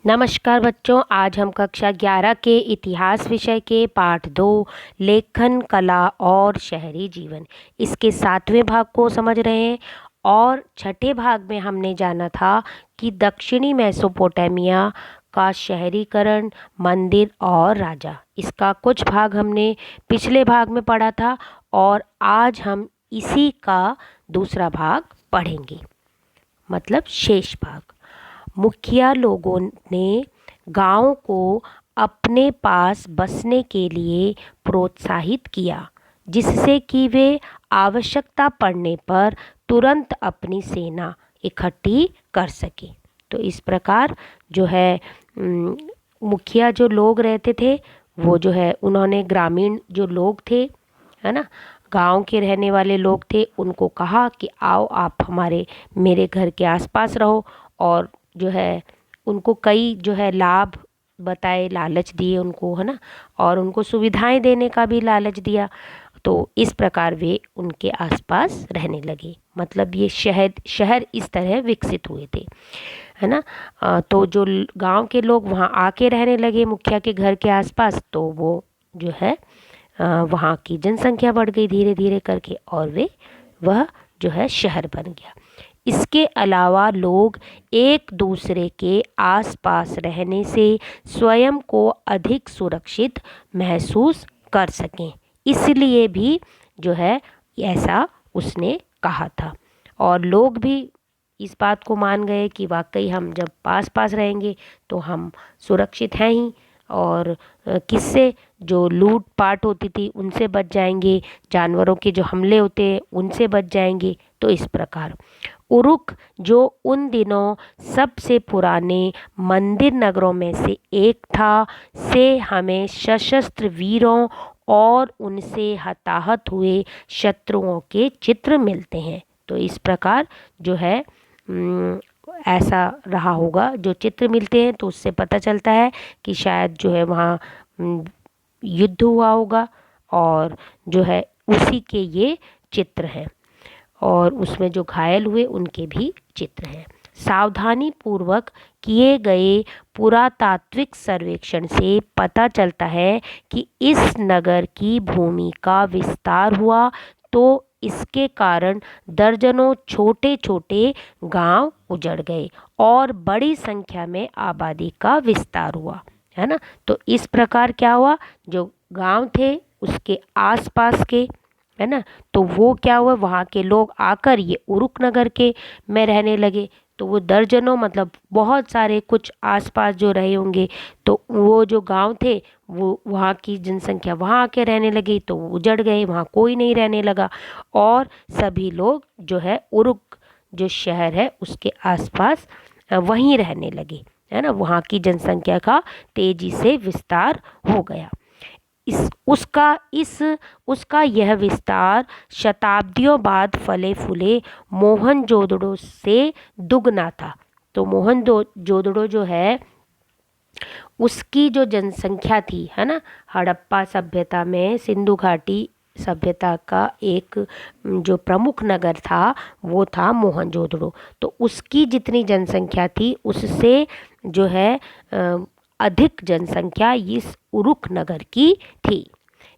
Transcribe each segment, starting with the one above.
नमस्कार बच्चों, आज हम कक्षा 11 के इतिहास विषय के पाठ 2 लेखन कला और शहरी जीवन इसके 7वें भाग को समझ रहे हैं। और छठे भाग में हमने जाना था कि दक्षिणी मेसोपोटामिया का शहरीकरण, मंदिर और राजा, इसका कुछ भाग हमने पिछले भाग में पढ़ा था और आज हम इसी का दूसरा भाग पढ़ेंगे, मतलब शेष भाग। मुखिया लोगों ने गांव को अपने पास बसने के लिए प्रोत्साहित किया, जिससे कि वे आवश्यकता पड़ने पर तुरंत अपनी सेना इकट्ठी कर सके। तो इस प्रकार जो है मुखिया जो लोग रहते थे वो जो है उन्होंने ग्रामीण जो लोग थे, है ना, गांव के रहने वाले लोग थे, उनको कहा कि आओ आप मेरे घर के आसपास रहो। और जो है उनको कई जो है लाभ बताए, लालच दिए उनको, है ना, और उनको सुविधाएं देने का भी लालच दिया। तो इस प्रकार वे उनके आसपास रहने लगे, मतलब ये शहर इस तरह विकसित हुए थे, है ना। तो जो गांव के लोग वहाँ आके रहने लगे मुखिया के घर के आसपास, तो वो जो है वहाँ की जनसंख्या बढ़ गई धीरे धीरे करके और वह जो है शहर बन गया। इसके अलावा लोग एक दूसरे के आसपास रहने से स्वयं को अधिक सुरक्षित महसूस कर सकें, इसलिए भी जो है ऐसा उसने कहा था। और लोग भी इस बात को मान गए कि वाकई हम जब पास पास रहेंगे तो हम सुरक्षित हैं ही, और किससे, जो लूट पाट होती थी उनसे बच जाएंगे, जानवरों के जो हमले होते हैं उनसे बच जाएंगे। तो इस प्रकार उरुक, जो उन दिनों सबसे पुराने मंदिर नगरों में से एक था, से हमें सशस्त्र वीरों और उनसे हताहत हुए शत्रुओं के चित्र मिलते हैं। तो इस प्रकार जो है ऐसा रहा होगा, जो चित्र मिलते हैं तो उससे पता चलता है कि शायद जो है वहाँ युद्ध हुआ होगा, और जो है उसी के ये चित्र हैं, और उसमें जो घायल हुए उनके भी चित्र हैं। सावधानी पूर्वक किए गए पुरातात्विक सर्वेक्षण से पता चलता है कि इस नगर की भूमि का विस्तार हुआ, तो इसके कारण दर्जनों छोटे छोटे गांव उजड़ गए और बड़ी संख्या में आबादी का विस्तार हुआ, है ना। तो इस प्रकार क्या हुआ, जो गांव थे उसके आसपास के, है ना, तो वो क्या हुआ, वहाँ के लोग आकर ये उरुक नगर के में रहने लगे। तो वो दर्जनों, मतलब बहुत सारे, कुछ आसपास जो रहे होंगे, तो वो जो गांव थे वो वहाँ की जनसंख्या वहाँ आके रहने लगी, तो वो उजड़ गए, वहाँ कोई नहीं रहने लगा, और सभी लोग जो है उरुक जो शहर है उसके आसपास वहीं रहने लगे, है ना। वहाँ की जनसंख्या का तेजी से विस्तार हो गया। उसका यह विस्तार शताब्दियों बाद फले फूले मोहनजोदड़ो से दुगना था। तो मोहनजोदड़ो जो है उसकी जो जनसंख्या थी, है ना, हड़प्पा सभ्यता में सिंधु घाटी सभ्यता का एक जो प्रमुख नगर था वो था मोहनजोदड़ो। तो उसकी जितनी जनसंख्या थी उससे जो है अधिक जनसंख्या इस उरुक नगर की थी।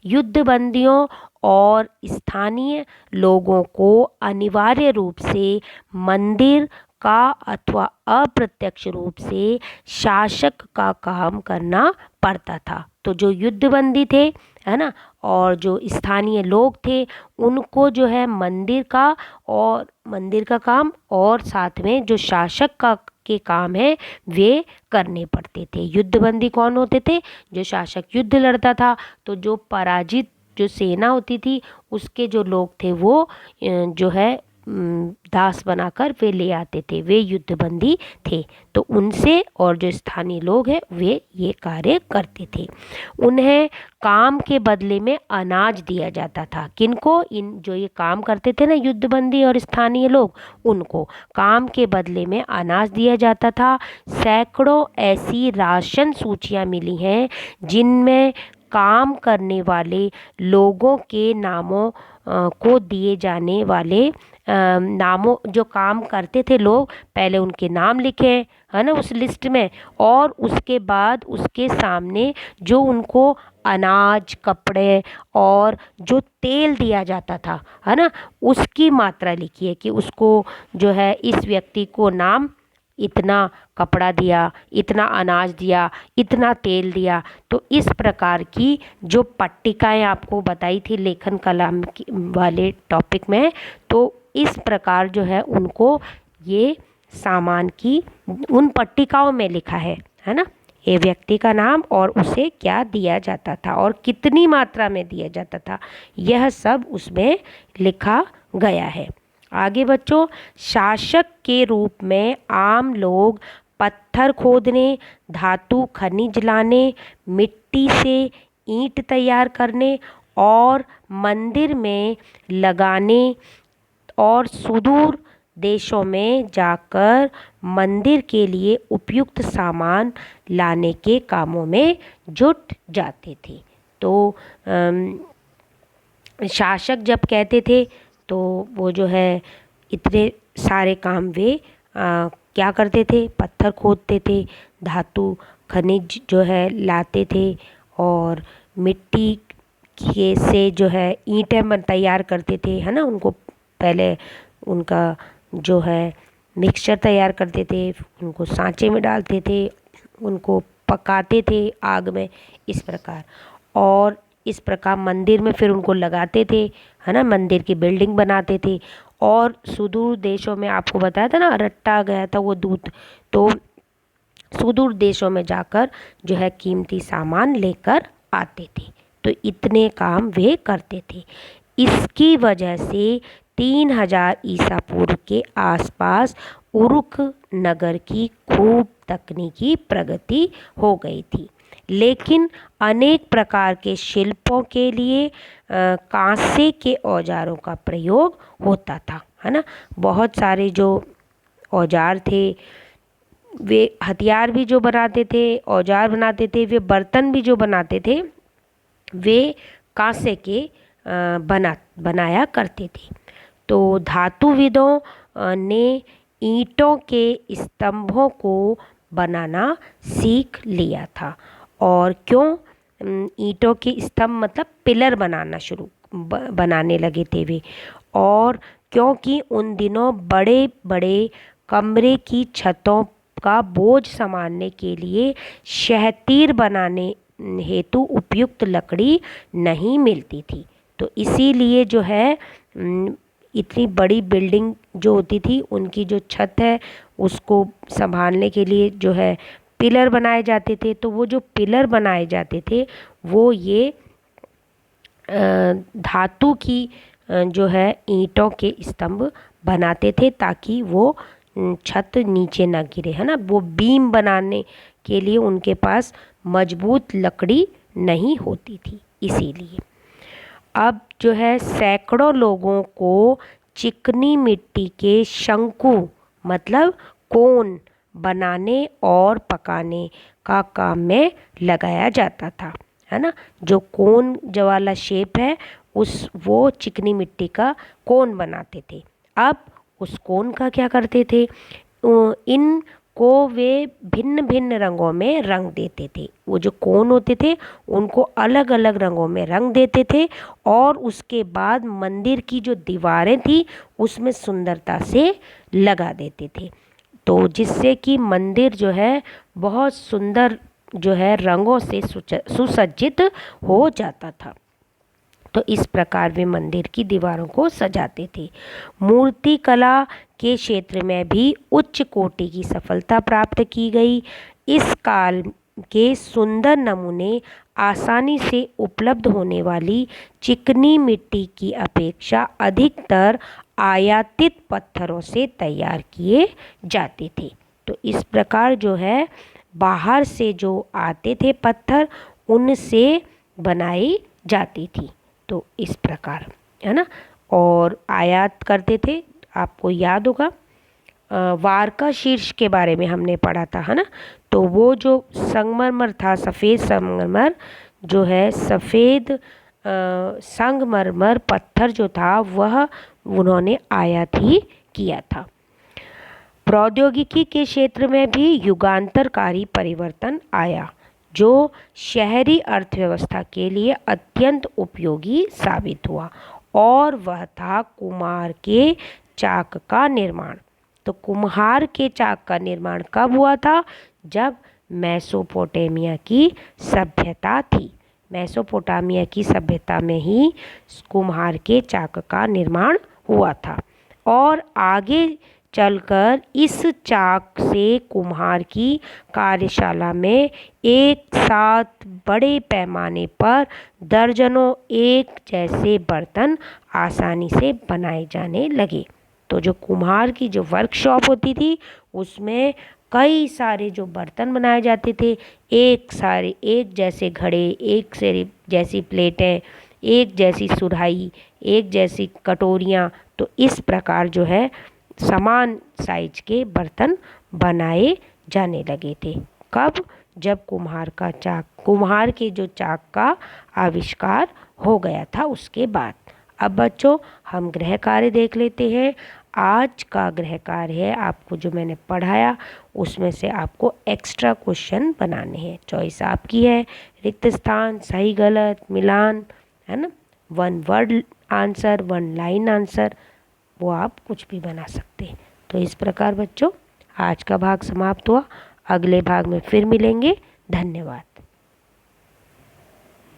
युद्धबंदियों और स्थानीय लोगों को अनिवार्य रूप से मंदिर का अथवा अप्रत्यक्ष रूप से शासक का काम करना पड़ता था। तो जो युद्धबंदी थे, है ना, और जो स्थानीय लोग थे उनको जो है मंदिर का काम और साथ में जो शासक का के काम है वे करने पड़ते थे। युद्धबंदी कौन होते थे, जो शासक युद्ध लड़ता था, तो जो पराजित जो सेना होती थी उसके जो लोग थे वो जो है दास बनाकर वे ले आते थे, वे युद्धबंदी थे। तो उनसे और जो स्थानीय लोग हैं वे ये कार्य करते थे। उन्हें काम के बदले में अनाज दिया जाता था। किनको, इन जो ये काम करते थे ना युद्धबंदी और स्थानीय लोग, उनको काम के बदले में अनाज दिया जाता था। सैकड़ों ऐसी राशन सूचियाँ मिली हैं जिनमें काम करने वाले लोगों के नामों को दिए जाने वाले नामों, जो काम करते थे लोग, पहले उनके नाम लिखे, है ना, उस लिस्ट में, और उसके बाद उसके सामने जो उनको अनाज, कपड़े और जो तेल दिया जाता था, है ना, उसकी मात्रा लिखी है कि उसको जो है इस व्यक्ति को नाम इतना कपड़ा दिया, इतना अनाज दिया, इतना तेल दिया। तो इस प्रकार की जो पट्टिकाएं आपको बताई थी लेखन कला वाले टॉपिक में, तो इस प्रकार जो है उनको ये सामान की उन पट्टिकाओं में लिखा है ना, ये व्यक्ति का नाम और उसे क्या दिया जाता था और कितनी मात्रा में दिया जाता था, यह सब उसमें लिखा गया है। आगे बच्चों, शासक के रूप में आम लोग पत्थर खोदने, धातु खनिज लाने, मिट्टी से ईंट तैयार करने और मंदिर में लगाने और सुदूर देशों में जाकर मंदिर के लिए उपयुक्त सामान लाने के कामों में जुट जाते थे। तो शासक जब कहते थे तो वो जो है इतने सारे काम वे क्या करते थे, पत्थर खोदते थे, धातु खनिज जो है लाते थे और मिट्टी के से जो है ईंटें तैयार करते थे, है ना, उनको पहले उनका जो है मिक्सचर तैयार करते थे, उनको सांचे में डालते थे, उनको पकाते थे आग में, इस प्रकार, और इस प्रकार मंदिर में फिर उनको लगाते थे, है ना, मंदिर की बिल्डिंग बनाते थे। और सुदूर देशों में आपको बताया था ना, रट्टा गया था वो दूत, तो सुदूर देशों में जाकर जो है कीमती सामान लेकर आते थे। तो इतने काम वे करते थे। इसकी वजह से 3000 ईसा पूर्व के आसपास उरुक नगर की खूब तकनीकी प्रगति हो गई थी, लेकिन अनेक प्रकार के शिल्पों के लिए कांसे के औजारों का प्रयोग होता था, है ना। बहुत सारे जो औजार थे, वे हथियार भी जो बनाते थे, औजार बनाते थे, वे बर्तन भी जो बनाते थे, वे कांसे के बनाया करते थे। तो धातुविदों ने ईंटों के स्तंभों को बनाना सीख लिया था। और क्यों ईंटों के स्तंभ, मतलब पिलर बनाने लगे थे वे, और क्योंकि उन दिनों बड़े बड़े कमरे की छतों का बोझ संभालने के लिए शहतीर बनाने हेतु उपयुक्त लकड़ी नहीं मिलती थी। तो इसीलिए जो है इतनी बड़ी बिल्डिंग जो होती थी, उनकी जो छत है उसको संभालने के लिए जो है पिलर बनाए जाते थे। तो वो जो पिलर बनाए जाते थे वो ये धातु की जो है ईंटों के स्तंभ बनाते थे, ताकि वो छत नीचे ना गिरे, है ना। वो बीम बनाने के लिए उनके पास मजबूत लकड़ी नहीं होती थी, इसीलिए। अब जो है सैकड़ों लोगों को चिकनी मिट्टी के शंकु, मतलब कोन बनाने और पकाने का काम में लगाया जाता था, है ना। जो कोन जो वाला शेप है, वो चिकनी मिट्टी का कोन बनाते थे। अब उस कोन का क्या करते थे, इन को वे भिन्न भिन्न रंगों में रंग देते थे। वो जो कोन होते थे उनको अलग अलग रंगों में रंग देते थे, और उसके बाद मंदिर की जो दीवारें थी उसमें सुंदरता से लगा देते थे, तो जिससे कि मंदिर जो है बहुत सुंदर जो है रंगों से सुसज्जित हो जाता था। तो इस प्रकार वे मंदिर की दीवारों को सजाते थे। मूर्ति कला के क्षेत्र में भी उच्च कोटि की सफलता प्राप्त की गई। इस काल के सुंदर नमूने आसानी से उपलब्ध होने वाली चिकनी मिट्टी की अपेक्षा अधिकतर आयातित पत्थरों से तैयार किए जाते थे। तो इस प्रकार जो है बाहर से जो आते थे पत्थर, उनसे बनाई जाती थी। तो इस प्रकार, है ना, और आयात करते थे। आपको याद होगा वारका शीर्ष के बारे में हमने पढ़ा था, है ना। तो वो जो संगमरमर था, सफ़ेद संगमरमर, जो है सफ़ेद संगमरमर पत्थर जो था वह उन्होंने आयात ही किया था। प्रौद्योगिकी के क्षेत्र में भी युगांतरकारी परिवर्तन आया जो शहरी अर्थव्यवस्था के लिए अत्यंत उपयोगी साबित हुआ, और वह था कुम्हार के चाक का निर्माण। तो कुम्हार के चाक का निर्माण कब हुआ था? जब मेसोपोटामिया की सभ्यता थी। मेसोपोटामिया की सभ्यता में ही कुम्हार के चाक का निर्माण हुआ था, और आगे चलकर इस चाक से कुम्हार की कार्यशाला में एक साथ बड़े पैमाने पर दर्जनों एक जैसे बर्तन आसानी से बनाए जाने लगे। तो जो कुम्हार की जो वर्कशॉप होती थी उसमें कई सारे जो बर्तन बनाए जाते थे, एक जैसे घड़े, एक से जैसी प्लेटें, एक जैसी सुराही, एक जैसी कटोरियाँ, तो इस प्रकार जो है समान साइज के बर्तन बनाए जाने लगे थे। कब? जब कुम्हार के जो चाक का आविष्कार हो गया था उसके बाद। अब बच्चों हम गृह कार्य देख लेते हैं। आज का गृह कार्य है, आपको जो मैंने पढ़ाया उसमें से आपको एक्स्ट्रा क्वेश्चन बनाने हैं। चॉइस आपकी है, रिक्त स्थान, सही गलत, मिलान, है ना, 1 वर्ड आंसर, 1 लाइन आंसर, वो आप कुछ भी बना सकते हैं। तो इस प्रकार बच्चों आज का भाग समाप्त हुआ। अगले भाग में फिर मिलेंगे। धन्यवाद।